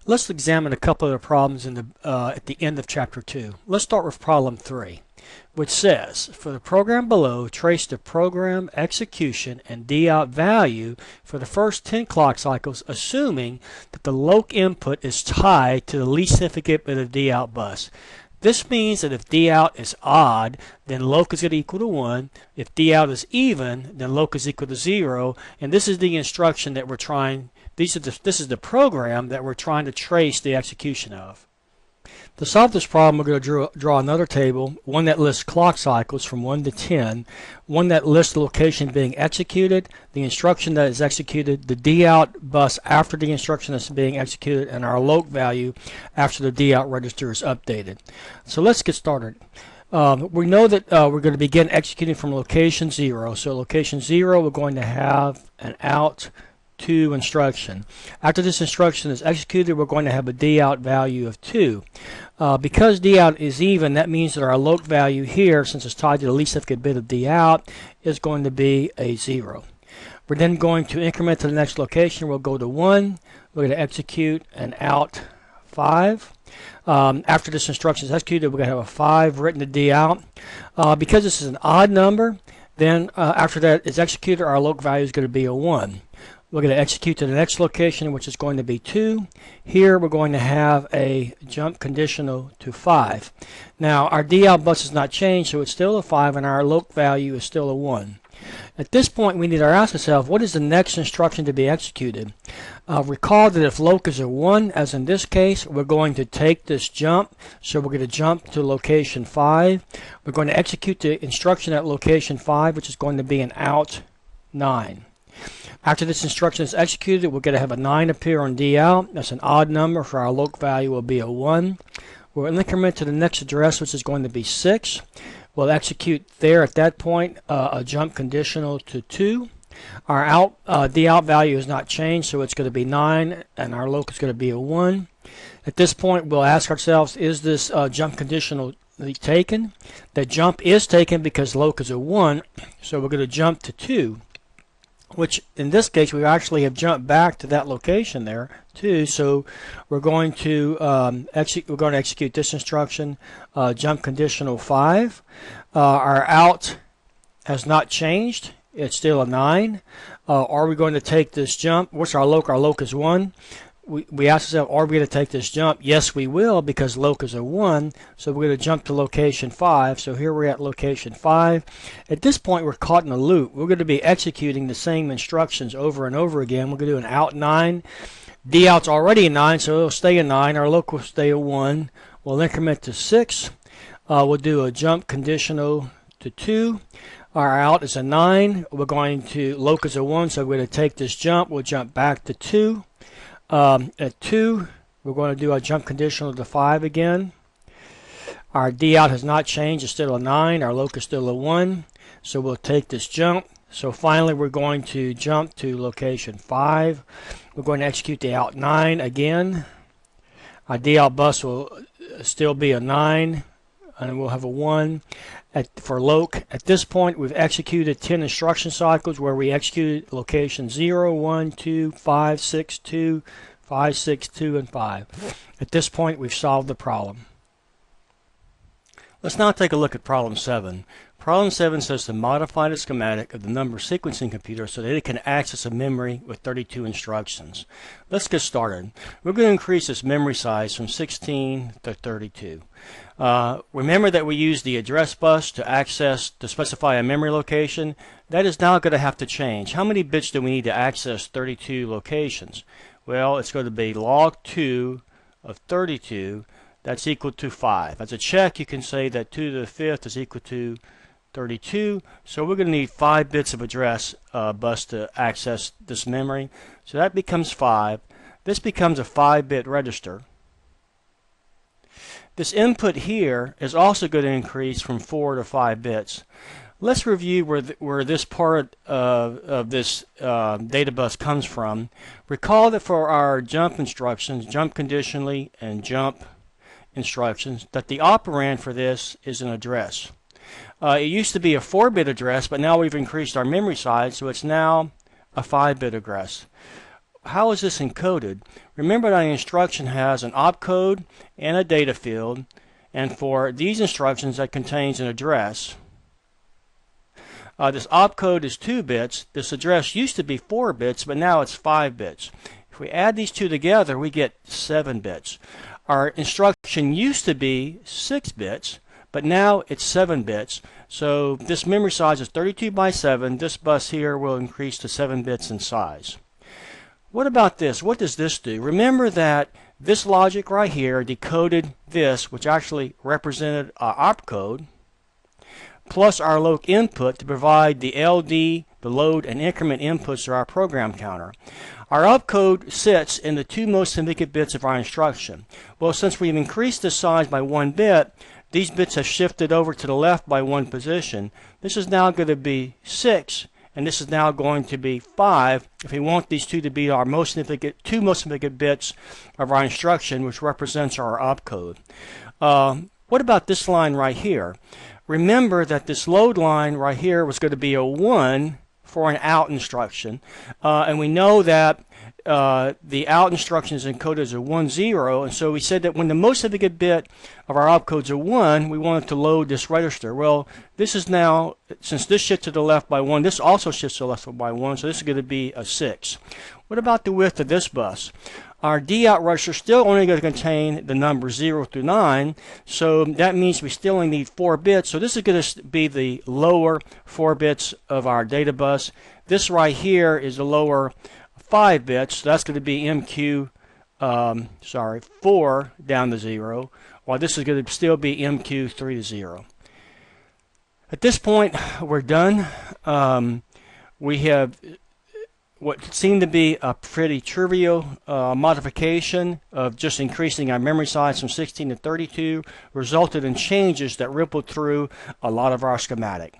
Let's examine a couple of the problems in at the end of Chapter 2. Let's start with problem 3, which says, for the program below, trace the program execution and D-out value for the first 10 clock cycles, assuming that the loc input is tied to the least significant bit of D-out bus. This means that if D-out is odd, then loc is going to equal to 1. If D-out is even, then loc is equal to 0. And this is the instruction that we're trying. This is the program that we're trying to trace the execution of. To solve this problem, we're going to draw another table, one that lists clock cycles from 1 to 10, one that lists the location being executed, the instruction that is executed, the D-out bus after the instruction that's being executed, and our loc value after the D-out register is updated. So let's get started. We know that we're going to begin executing from location 0. So location 0, we're going to have an out to instruction. After this instruction is executed, we're going to have a D-out value of 2. Because D-out is even, that means that our loc value here, since it's tied to the least significant bit of D-out, is going to be a 0. We're then going to increment to the next location. We'll go to 1. We're going to execute an out 5. After this instruction is executed, we're going to have a 5 written to D-out. Because this is an odd number, then after that is executed, our loc value is going to be a 1. We're going to execute to the next location, which is going to be 2. Here we're going to have a jump conditional to 5. Now our D-out bus has not changed, so it's still a 5, and our loc value is still a 1. At this point, we need to ask ourselves, what is the next instruction to be executed? Recall that if loc is a 1, as in this case, we're going to take this jump. So we're going to jump to location 5. We're going to execute the instruction at location 5, which is going to be an out 9. After this instruction is executed, we're going to have a 9 appear on D-out. That's an odd number, so our loc value will be a 1. We'll increment to the next address, which is going to be 6. We'll execute there at that point a jump conditional to 2. Our D-out value has not changed, so it's going to be 9, and our loc is going to be a 1. At this point, we'll ask ourselves, is this jump conditional taken? The jump is taken because loc is a 1, so we're going to jump to 2. Which in this case we actually have jumped back to that location there too. So we're going to execute this instruction, jump conditional 5. Our out has not changed; it's still a 9. Are we going to take this jump? What's our loc? Our loc is 1. We ask ourselves, are we going to take this jump? Yes, we will, because loc is a 1. So we're going to jump to location 5. So here we're at location 5. At this point, we're caught in a loop. We're going to be executing the same instructions over and over again. We're going to do an out 9. D-out's already a 9, so it'll stay a 9. Our loc will stay a 1. We'll increment to 6. We'll do a jump conditional to 2. Our out is a 9. We're going to, loc is a 1, so we're going to take this jump. We'll jump back to 2. At 2, we're going to do a jump conditional to 5 again. Our D-out has not changed. It's still a 9. Our loc is still a 1. So we'll take this jump. So finally, we're going to jump to location 5. We're going to execute the out 9 again. Our D-out bus will still be a 9, and we'll have a 1. For loc, at this point, we've executed 10 instruction cycles where we executed location 0, 1, 2, 5, 6, 2, 5, 6, 2, and 5. At this point, we've solved the problem. Let's now take a look at problem 7. Problem 7 says to modify the schematic of the number sequencing computer so that it can access a memory with 32 instructions. Let's get started. We're going to increase this memory size from 16 to 32. Remember that we use the address bus to specify a memory location. That is now going to have to change. How many bits do we need to access 32 locations? Well, it's going to be log 2 of 32. That's equal to 5. As a check, you can say that 2 to the 5th is equal to 32. So we're going to need 5 bits of address bus to access this memory. So that becomes 5. This becomes a 5-bit register. This input here is also going to increase from 4 to 5 bits. Let's review where this part of this data bus comes from. Recall that for our jump instructions, jump conditionally and jump instructions, that the operand for this is an address. It used to be a 4-bit address, but now we've increased our memory size, so it's now a 5-bit address. how is this encoded? Remember that an instruction has an opcode and a data field, and for these instructions that contains an address. This opcode is 2 bits. This address used to be 4 bits, but now it's 5 bits. If we add these two together, we get 7 bits. Our instruction used to be 6 bits, but now it's 7 bits. So this memory size is 32 by 7. This bus here will increase to 7 bits in size. What about this? What does this do? Remember that this logic right here decoded this, which actually represented our opcode, plus our loc input to provide the LD, the load, and increment inputs to our program counter. Our opcode sits in the 2 most significant bits of our instruction. Well, since we've increased the size by 1 bit, these bits have shifted over to the left by 1 position. This is now going to be 6, and this is now going to be 5 if we want these two to be our 2 most significant bits of our instruction, which represents our opcode. What about this line right here? Remember that this load line right here was going to be a 1 for an out instruction, and we know that the out instruction is encoded as a 1, 0, and so we said that when the most significant bit of our opcode is a 1, we wanted to load this register. Well, this is now, since this shifts to the left by 1, this also shifts to the left by 1, so this is going to be a 6. What about the width of this bus? Our D out register is still only going to contain the numbers 0 through 9, so that means we still only need 4 bits. So this is going to be the lower 4 bits of our data bus. This right here is the lower 5 bits, so that's going to be MQ 4 down to 0, while this is going to still be MQ 3 to 0. At this point, we're done. We have what seemed to be a pretty trivial modification of just increasing our memory size from 16 to 32 resulted in changes that rippled through a lot of our schematic.